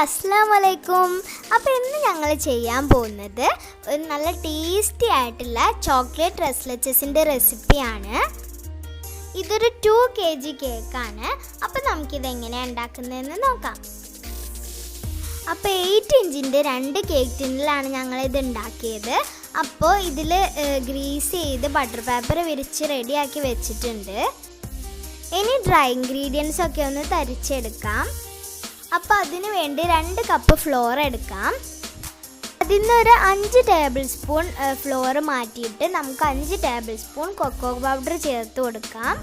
അസ്സലാമലൈക്കും. അപ്പോൾ ഇന്ന് ഞങ്ങൾ ചെയ്യാൻ പോകുന്നത് ഒരു നല്ല ടേസ്റ്റി ആയിട്ടുള്ള ചോക്ലേറ്റ് റെസ്ലെച്ചസിൻ്റെ റെസിപ്പിയാണ്. ഇതൊരു 2 kg കേക്കാണ്. അപ്പോൾ നമുക്കിത് എങ്ങനെയാണ് ഉണ്ടാക്കുന്നതെന്ന് നോക്കാം. അപ്പോൾ 8 ഇഞ്ചിൻ്റെ 2 കേക്ക് ടിന്നിലാണ് ഞങ്ങളിത് ഉണ്ടാക്കിയത്. അപ്പോൾ ഇതിൽ ഗ്രീസ് ചെയ്ത് ബട്ടർ പേപ്പർ വിരിച്ച് റെഡിയാക്കി വെച്ചിട്ടുണ്ട്. ഇനി ഡ്രൈ ഇൻഗ്രീഡിയൻസ് ഒക്കെ ഒന്ന് തരിച്ചെടുക്കാം. അപ്പോൾ അതിന് വേണ്ടി 2 കപ്പ് ഫ്ലോർ എടുക്കാം. അതിൽ നിന്നൊരു 5 ടേബിൾ സ്പൂൺ ഫ്ലോർ മാറ്റിയിട്ട് നമുക്ക് 5 ടേബിൾ സ്പൂൺ കൊക്കോ പൗഡർ ചേർത്ത് കൊടുക്കാം.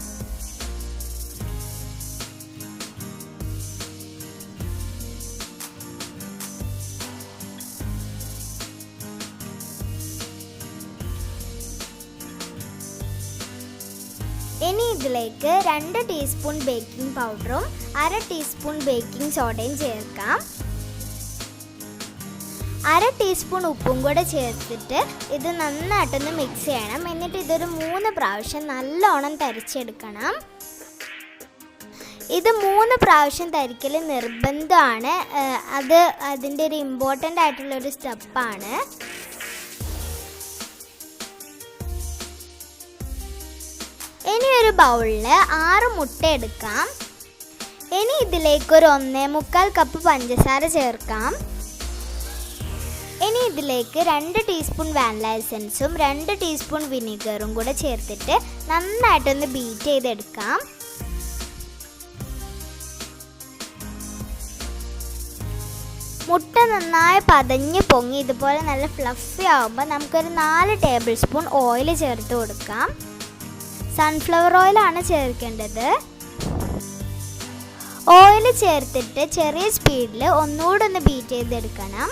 ഇനി ഇതിലേക്ക് 2 ടീസ്പൂൺ ബേക്കിംഗ് പൗഡറും 1/2 ടീസ്പൂൺ ബേക്കിംഗ് സോഡയും ചേർക്കാം. 1/2 ടീസ്പൂൺ ഉപ്പും കൂടെ ചേർത്തിട്ട് ഇത് നന്നായിട്ടൊന്ന് മിക്സ് ചെയ്യണം. എന്നിട്ട് ഇതൊരു 3 പ്രാവശ്യം നല്ലോണം തരിച്ചെടുക്കണം. ഇത് 3 പ്രാവശ്യം തരിക്കൽ നിർബന്ധമാണ്. അതിൻ്റെ ഒരു ഇമ്പോർട്ടൻ്റ് ആയിട്ടുള്ളൊരു സ്റ്റെപ്പാണ്. ഇനി ഒരു ബൗളിൽ 6 മുട്ട എടുക്കാം. ഇനി ഇതിലേക്ക് ഒരു 1.25 കപ്പ് പഞ്ചസാര ചേർക്കാം. ഇനി ഇതിലേക്ക് 2 ടീസ്പൂൺ വാനില എസൻസും 2 ടീസ്പൂൺ വിനീഗറും കൂടെ ചേർത്തിട്ട് നന്നായിട്ടൊന്ന് ബീറ്റ് ചെയ്തെടുക്കാം. മുട്ട നന്നായി പതഞ്ഞ് പൊങ്ങി ഇതുപോലെ നല്ല ഫ്ലഫി ആകുമ്പോൾ നമുക്കൊരു 4 ടേബിൾ സ്പൂൺ ഓയിൽ ചേർത്ത് കൊടുക്കാം. സൺഫ്ലവർ ഓയിലാണ് ചേർക്കേണ്ടത്. ഓയിൽ ചേർത്തിട്ട് ചെറിയ സ്പീഡിൽ ഒന്നുകൂടെ ഒന്ന് ബീറ്റ് ചെയ്തെടുക്കണം.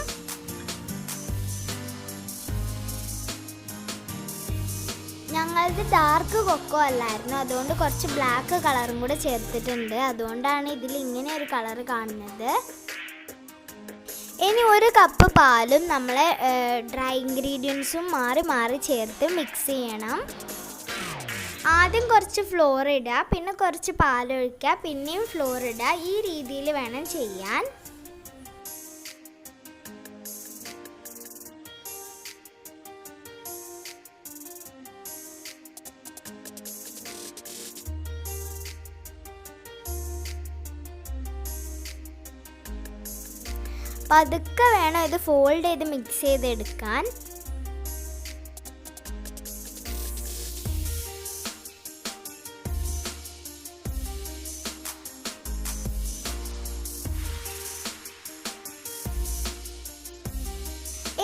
ഞങ്ങളത് ഡാർക്ക് കൊക്കോ അല്ലായിരുന്നു, അതുകൊണ്ട് കുറച്ച് ബ്ലാക്ക് കളറും കൂടെ ചേർത്തിട്ടുണ്ട്. അതുകൊണ്ടാണ് ഇതിൽ ഇങ്ങനെ ഒരു കളർ കാണുന്നത്. ഇനി 1 കപ്പ് പാലും നമ്മളെ ഡ്രൈ ഇൻഗ്രീഡിയൻസും മാറി മാറി ചേർത്ത് മിക്സ് ചെയ്യണം. ആദ്യം കുറച്ച് ഫ്ലോർ ഇടുക, പിന്നെ കുറച്ച് പാലൊഴിക്കുക, പിന്നെയും ഫ്ലോർ ഇടുക. ഈ രീതിയിൽ വേണം ചെയ്യാൻ. പതുക്കെ വേണം ഇത് ഫോൾഡ് ചെയ്ത് മിക്സ് ചെയ്തെടുക്കാൻ.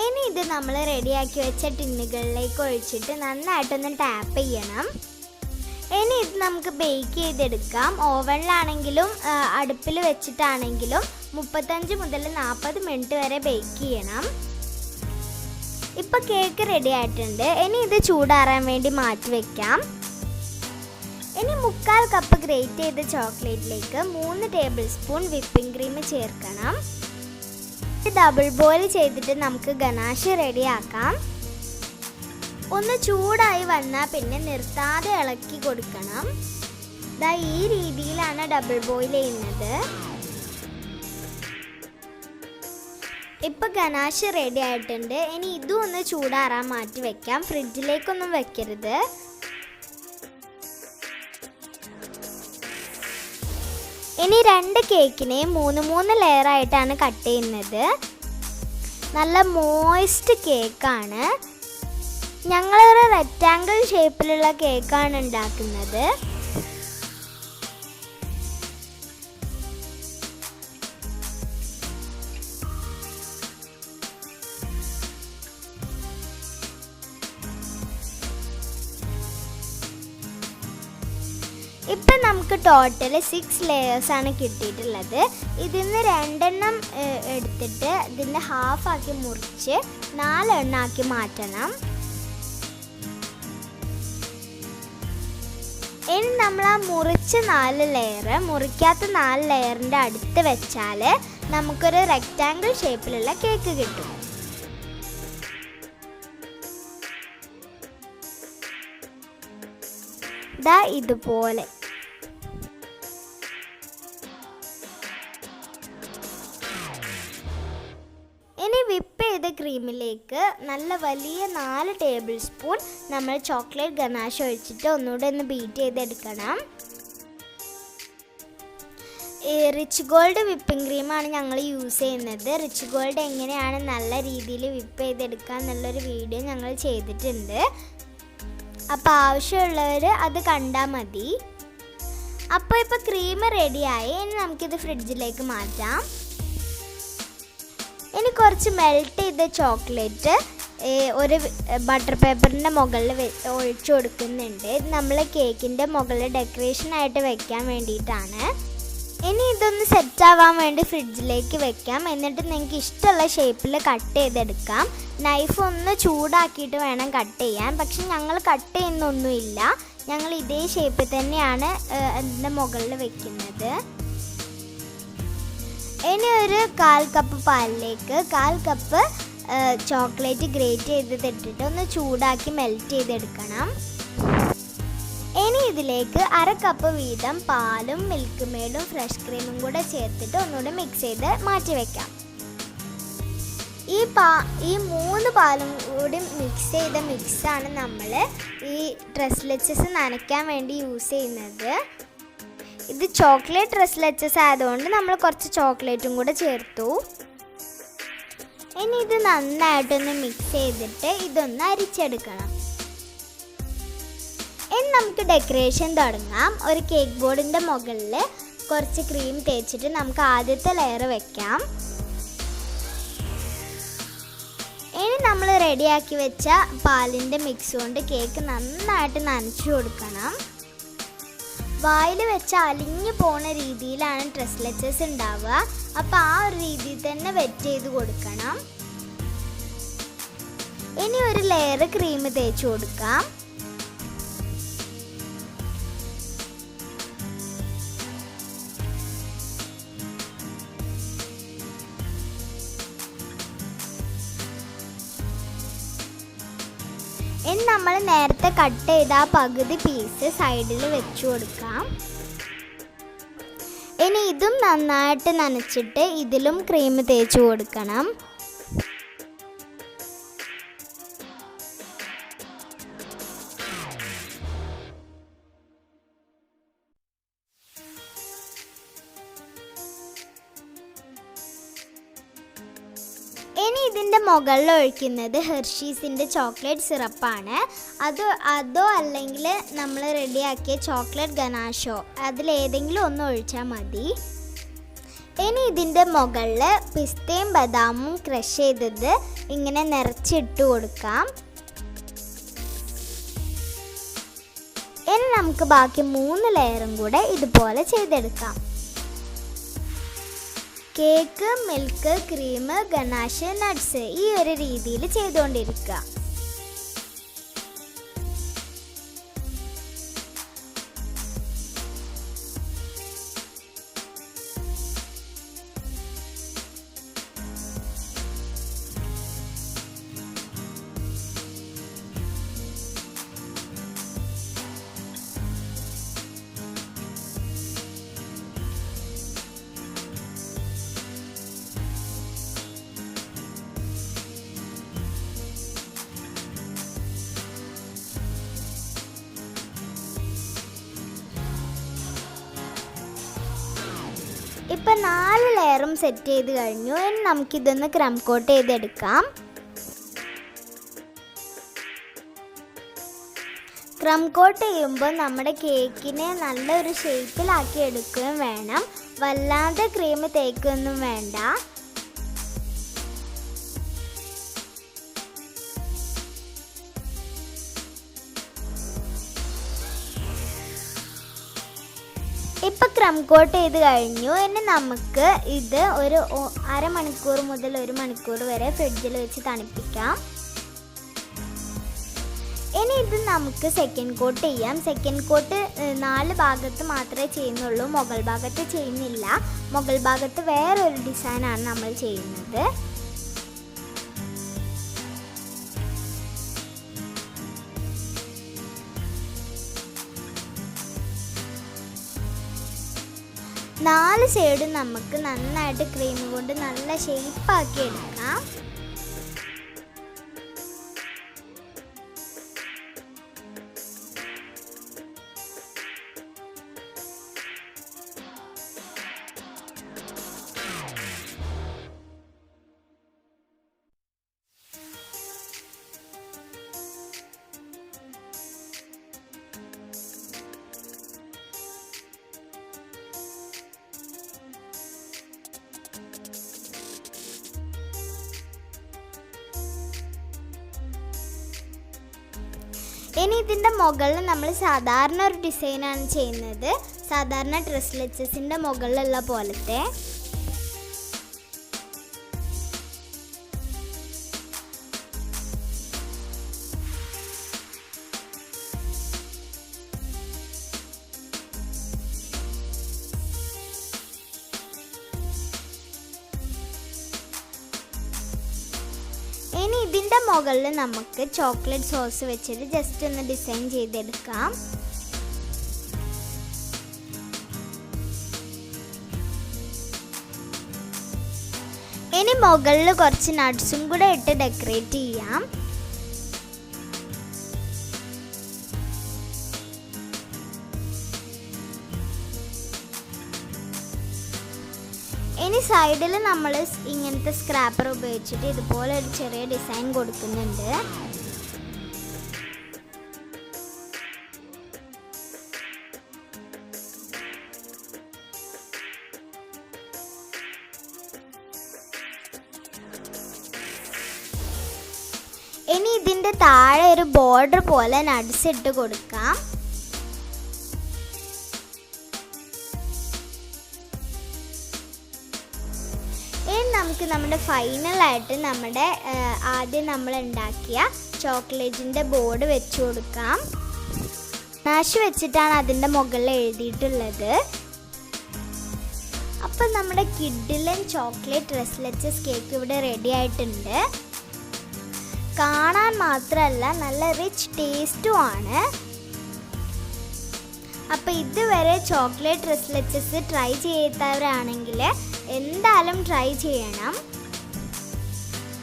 ഇനി ഇത് നമ്മൾ റെഡിയാക്കി വെച്ച ടിന്നുകളിലേക്ക് ഒഴിച്ചിട്ട് നന്നായിട്ടൊന്ന് ടാപ്പ് ചെയ്യണം. ഇനി ഇത് നമുക്ക് ബേക്ക് ചെയ്തെടുക്കാം. ഓവനിലാണെങ്കിലും അടുപ്പിൽ വെച്ചിട്ടാണെങ്കിലും 35 മുതൽ 40 മിനിറ്റ് വരെ ബേക്ക് ചെയ്യണം. ഇപ്പോൾ കേക്ക് റെഡി ആയിട്ടുണ്ട്. ഇനി ഇത് ചൂടാറാൻ വേണ്ടി മാറ്റി വയ്ക്കാം. ഇനി 1/4 കപ്പ് ഗ്രേറ്റ് ചെയ്ത ചോക്ലേറ്റിലേക്ക് 3 ടേബിൾ സ്പൂൺ വിപ്പിംഗ് ക്രീം ചേർക്കണം. ഡബിൾ ബോയിൽ ചെയ്തിട്ട് നമുക്ക് ഗനാഷ് റെഡിയാക്കാം. ഒന്ന് ചൂടായി വന്നാൽ പിന്നെ നിർത്താതെ ഇളക്കി കൊടുക്കണം. ഈ രീതിയിലാണ് ഡബിൾ ബോയിൽ ചെയ്യുന്നത്. ഇപ്പം ഗനാഷ് റെഡി ആയിട്ടുണ്ട്. ഇനി ഇതും ഒന്ന് ചൂടാറാൻ മാറ്റി വെക്കാം. ഫ്രിഡ്ജിലേക്കൊന്നും വെക്കരുത്. ഇനി 2 കേക്കിനെ 3 ലെയറായിട്ടാണ് കട്ട് ചെയ്യുന്നത്. നല്ല മോയിസ്റ്റ് കേക്കാണ്. ഞങ്ങളൊരു റെക്റ്റാങ്കിൾ ഷേപ്പിലുള്ള കേക്കാണ് ഉണ്ടാക്കുന്നത്. ഇപ്പം നമുക്ക് ടോട്ടൽ 6 ലെയേഴ്സാണ് കിട്ടിയിട്ടുള്ളത്. ഇതിൽ നിന്ന് 2 എണ്ണം എടുത്തിട്ട് ഇതിൻ്റെ ഹാഫാക്കി മുറിച്ച് 4 എണ്ണാക്കി മാറ്റണം. ഇനി നമ്മൾ ആ മുറിച്ച 4 ലെയർ മുറിക്കാത്ത 4 ലെയറിൻ്റെ അടുത്ത് വെച്ചാൽ നമുക്കൊരു റെക്റ്റാങ്കിൾ ഷേപ്പിലുള്ള കേക്ക് കിട്ടും. ഇതുപോലെ ക്രീമിലേക്ക് നല്ല വലിയ 4 ടേബിൾ സ്പൂൺ നമ്മൾ ചോക്ലേറ്റ് ഗനാഷ് ഒഴിച്ചിട്ട് ഒന്നുകൂടെ ഒന്ന് ബീറ്റ് ചെയ്തെടുക്കണം. റിച്ച് ഗോൾഡ് വിപ്പിംഗ് ക്രീമാണ് ഞങ്ങൾ യൂസ് ചെയ്യുന്നത്. റിച്ച് ഗോൾഡ് എങ്ങനെയാണ് നല്ല രീതിയിൽ വിപ്പ് ചെയ്തെടുക്കുക എന്നുള്ളൊരു വീഡിയോ ഞങ്ങൾ ചെയ്തിട്ടുണ്ട്. അപ്പോൾ ആവശ്യമുള്ളവർ അത് കണ്ടാൽ മതി. അപ്പോൾ ഇപ്പോൾ ക്രീം റെഡിയായി. ഇനി നമുക്കിത് ഫ്രിഡ്ജിലേക്ക് മാറ്റാം. ഇനി കുറച്ച് മെൽറ്റ് ചെയ്ത ചോക്ലേറ്റ് ഒരു ബട്ടർ പേപ്പറിൻ്റെ മുകളിൽ ഒഴിച്ചു കൊടുക്കുന്നുണ്ട്. ഇത് നമ്മൾ കേക്കിൻ്റെ മുകളിൽ ഡെക്കറേഷനായിട്ട് വെക്കാൻ വേണ്ടിയിട്ടാണ്. ഇനി ഇതൊന്ന് സെറ്റ് ആവാൻ വേണ്ടി ഫ്രിഡ്ജിലേക്ക് വെക്കാം. എന്നിട്ട് നിങ്ങൾക്ക് ഇഷ്ടമുള്ള ഷേപ്പിൽ കട്ട് ചെയ്തെടുക്കാം. നൈഫ് ഒന്ന് ചൂടാക്കിയിട്ട് വേണം കട്ട് ചെയ്യാൻ. പക്ഷെ ഞങ്ങൾ കട്ട് ചെയ്യുന്നൊന്നുമില്ല, ഞങ്ങൾ ഇതേ ഷേപ്പിൽ തന്നെയാണ് അതിൻ്റെ മുകളിൽ വെക്കുന്നത്. ഇനി ഒരു 1/4 കപ്പ് പാലിലേക്ക് 1/4 കപ്പ് ചോക്ലേറ്റ് ഗ്രേറ്റ് ചെയ്തിട്ടിട്ട് ഒന്ന് ചൂടാക്കി മെൽറ്റ് ചെയ്തെടുക്കണം. ഇനി ഇതിലേക്ക് 1/2 കപ്പ് വീതം പാലും മിൽക്ക് മെയ്ഡും ഫ്രഷ് ക്രീമും കൂടെ ചേർത്തിട്ട് ഒന്നുകൂടെ മിക്സ് ചെയ്ത് മാറ്റി വയ്ക്കാം. ഈ 3 പാലും കൂടി മിക്സ് ചെയ്ത മിക്സാണ് നമ്മൾ ഈ ഡ്രസ് ലെച്ചസ് നനയ്ക്കാൻ വേണ്ടി യൂസ് ചെയ്യുന്നത്. ഇത് ചോക്ലേറ്റ് ഡ്രസ് ലെച്ചസ് ആയതുകൊണ്ട് നമ്മൾ കുറച്ച് ചോക്ലേറ്റും കൂടെ ചേർത്തു. ഇനി ഇത് നന്നായിട്ടൊന്ന് മിക്സ് ചെയ്തിട്ട് ഇതൊന്ന് അരിച്ചെടുക്കണം. ഇനി നമുക്ക് ഡെക്കറേഷൻ തുടങ്ങാം. ഒരു കേക്ക് ബോർഡിൻ്റെ മുകളിൽ കുറച്ച് ക്രീം തേച്ചിട്ട് നമുക്ക് ആദ്യത്തെ ലെയർ വെക്കാം. ഇനി നമ്മൾ റെഡിയാക്കി വെച്ച പാലിൻ്റെ മിക്സ് കൊണ്ട് കേക്ക് നന്നായിട്ട് നനച്ചു കൊടുക്കണം. വായിൽ വെച്ച് അലിഞ്ഞു പോണ രീതിയിലാണ് ഡ്രസ് ലെച്ചസ് ഉണ്ടാവുക. അപ്പോൾ ആ ഒരു രീതിയിൽ തന്നെ വെറ്റ് ചെയ്ത് കൊടുക്കണം. ഇനി ഒരു ലെയർ ക്രീം തേച്ച് കൊടുക്കാം. ഇനി നമ്മൾ നേരത്തെ കട്ട് ചെയ്ത ആ പകുതി പീസ് സൈഡിൽ വെച്ചു കൊടുക്കാം. ഇനി ഇതും നന്നായിട്ട് നനച്ചിട്ട് ഇതിലും ക്രീം തേച്ച് കൊടുക്കണം. ഇനി ഇതിൻ്റെ മുകളിൽ ഒഴിക്കുന്നത് ഹെർഷീസിൻ്റെ ചോക്ലേറ്റ് സിറപ്പാണ്. അതോ അല്ലെങ്കിൽ നമ്മൾ റെഡിയാക്കിയ ചോക്ലേറ്റ് ഗനാഷോ അതിലേതെങ്കിലും ഒന്ന് ഒഴിച്ചാൽ മതി. ഇനി ഇതിൻ്റെ മുകളിൽ പിസ്തയും ബദാമും ക്രഷ് ചെയ്തത് ഇങ്ങനെ നിറച്ചിട്ട് കൊടുക്കാം. ഇനി നമുക്ക് ബാക്കി 3 ലെയറും കൂടെ ഇതുപോലെ ചെയ്തെടുക്കാം. Cake, milk, cream, ganache, nuts ഈ ഒരു രീതിയിൽ ചെയ്തുകൊണ്ടിരിക്കുക. ഇപ്പം 4 ലെയറും സെറ്റ് ചെയ്ത് കഴിഞ്ഞു. ഇനി നമുക്കിതൊന്ന് ക്രം കോട്ട് ചെയ്തെടുക്കാം. ക്രം കോട്ട് ചെയ്യുമ്പോൾ നമ്മുടെ കേക്കിനെ നല്ലൊരു ഷേപ്പിലാക്കി എടുക്കുകയും വേണം. വല്ലാതെ ക്രീം തേക്കൊന്നും വേണ്ട. ഇപ്പം ക്രം കോട്ട് ചെയ്ത് കഴിഞ്ഞു. ഇനി നമുക്ക് ഇത് ഒരു 1/2 മണിക്കൂർ മുതൽ 1 മണിക്കൂർ വരെ ഫ്രിഡ്ജിൽ വെച്ച് തണുപ്പിക്കാം. ഇനി ഇത് നമുക്ക് സെക്കൻഡ് കോട്ട് ചെയ്യാം. സെക്കൻഡ് കോട്ട് 4 ഭാഗത്ത് മാത്രമേ ചെയ്യുന്നുള്ളൂ, മുകൾ ഭാഗത്ത് ചെയ്യുന്നില്ല. മുകൾ ഭാഗത്ത് വേറൊരു ഡിസൈനാണ് നമ്മൾ ചെയ്യുന്നത്. നാല് സൈഡും നമുക്ക് നന്നായിട്ട് ക്രീം കൊണ്ട് നല്ല ഷേപ്പാക്കി എടുക്കാം. ഇനി ഇതിൻ്റെ മുകളിൽ നമ്മൾ സാധാരണ ഒരു ഡിസൈനാണ് ചെയ്യുന്നത്. സാധാരണ ഡ്രസ് ലെച്ചസിൻ്റെ മുകളിലുള്ള പോലത്തെ. ഇനി ഇതിൻ്റെ മുകളിൽ നമുക്ക് ചോക്ലേറ്റ് സോസ് വെച്ചിട്ട് ജസ്റ്റ് ഒന്ന് ഡിസൈൻ ചെയ്തെടുക്കാം. ഇനി മുകളിൽ കുറച്ച് നട്ട്സും കൂടെ ഇട്ട് ഡെക്കറേറ്റ് ചെയ്യാം. ഇനി സൈഡിൽ നമ്മൾ ഇങ്ങനത്തെ സ്ക്രാപ്പർ ഉപയോഗിച്ചിട്ട് ഇതുപോലെ ഒരു ചെറിയ ഡിസൈൻ കൊടുക്കുന്നുണ്ട്. ഇനി ഇതിൻ്റെ താഴെ ഒരു ബോർഡർ പോലെ നട്ട്സ് ഇട്ട് കൊടുക്കാം. നമുക്ക് നമ്മുടെ ഫൈനലായിട്ട് നമ്മുടെ ആദ്യം നമ്മൾ ഉണ്ടാക്കിയ ചോക്ലേറ്റിൻ്റെ ബോർഡ് വെച്ച് കൊടുക്കാം. നാശ് വെച്ചിട്ടാണ് അതിൻ്റെ മുകളിൽ എഴുതിയിട്ടുള്ളത്. അപ്പം നമ്മുടെ കിഡിലൻ ചോക്ലേറ്റ് ഡ്രസ് ലെച്ചസ് കേക്ക് ഇവിടെ റെഡി ആയിട്ടുണ്ട്. കാണാൻ മാത്രമല്ല നല്ല റിച്ച് ടേസ്റ്റുമാണ്. അപ്പോൾ ഇതുവരെ ചോക്ലേറ്റ് ഡ്രസ് ലെച്ചസ് ട്രൈ ചെയ്യാത്തവരാണെങ്കിൽ എന്തായാലും ട്രൈ ചെയ്യണം.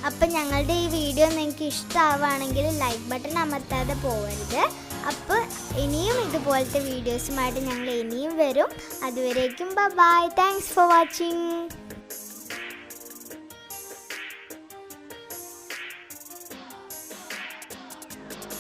അപ്പം ഞങ്ങളുടെ ഈ വീഡിയോ നിങ്ങൾക്ക് ഇഷ്ടമാവുകയാണെങ്കിൽ ലൈക്ക് ബട്ടൺ അമർത്താതെ പോകരുത്. അപ്പോൾ ഇനിയും ഇതുപോലത്തെ വീഡിയോസുമായിട്ട് ഞങ്ങൾ ഇനിയും വരും. അതുവരേക്കും ബൈ. Thanks for watching.